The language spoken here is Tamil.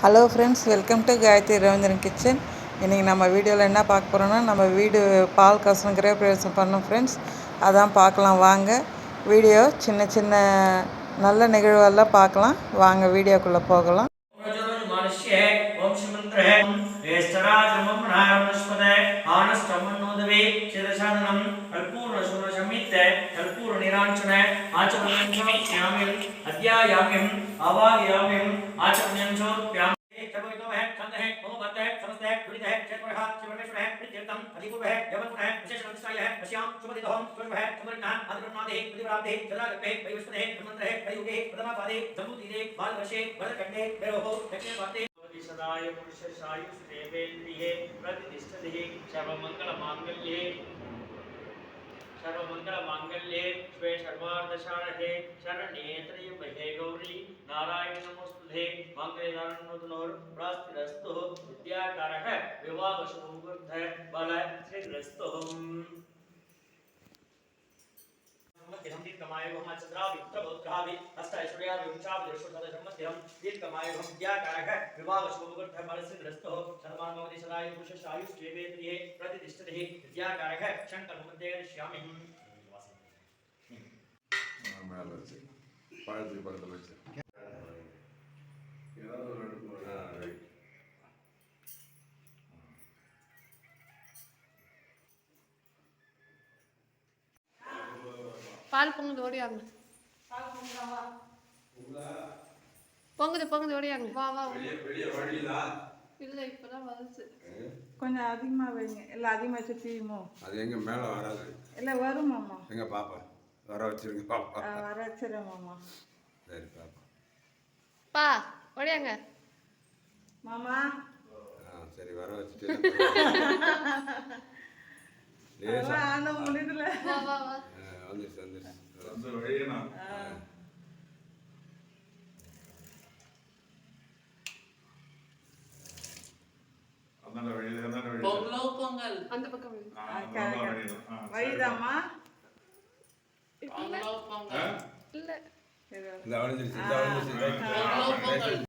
Hello friends, welcome to Gayathri Ravindran kitchen. இன்றைக்கி நம்ம வீடியோவில் என்ன பார்க்க போகிறோன்னா, நம்ம வீடு பால் காசம் கிரகப்பிரவேசம் பண்ணோம் ஃப்ரெண்ட்ஸ். அதான் பார்க்கலாம் வாங்க. வீடியோ சின்ன சின்ன நல்ல நிகழ்வெல்லாம் பார்க்கலாம் வாங்க, வீடியோக்குள்ளே போகலாம். सदाय पुरुषायुष्देवेन्द्रिये प्रतिष्ठते सर्वमङ्गलमाङ्गल्ये शिवे सर्वार्धसारहे शरण्ये त्र्यम्बके गौरी नारायणी नमोस्तुते मङ्गलदानोदनोर् प्रास्तिरस्तु विद्याकारः विवाहशुभमुहूर्तः बल श्रीरस्तु दीर्घमाय चंद्राभित्रबोध्राभि अष्ट ऐश्वर्याभिवंशाभिदर्शोदशम्मतिरं दीर्घमाय विद्याकारः विवाहशुभमुहूर्तः बलसिद्धिरस्तु शतमानभवति सदाय पुरुषायुष्येवेन्द्रिये प्रतिष्ठते विद्याकारः शङ्करमुद्दे श्यामि பால் பொங்குது ஓடியாங்க. பொங்குது ஓடியாங்க. வா வா. இல்லை இப்பதான் வருது. கொஞ்சம் அதிகமாக வைங்க. இல்லை அதிகமாக வச்சு தீமோ. அது எங்க மேலே வராது. இல்லை வரும் மாமா. எங்க பாப்பா வர வச்சிருங்க பாப்பா. வர வச்சிடறேன் மாமா. சரி பாப்பா. பா ஓடியாங்க. மாமா. சரி வர வச்சுட்டு. முடியல. வா வா வா. வந்துருச்சு. பொங்கல் அந்த பக்கம் வழிதாமா. இல்ல இந்த வந்துருச்சு.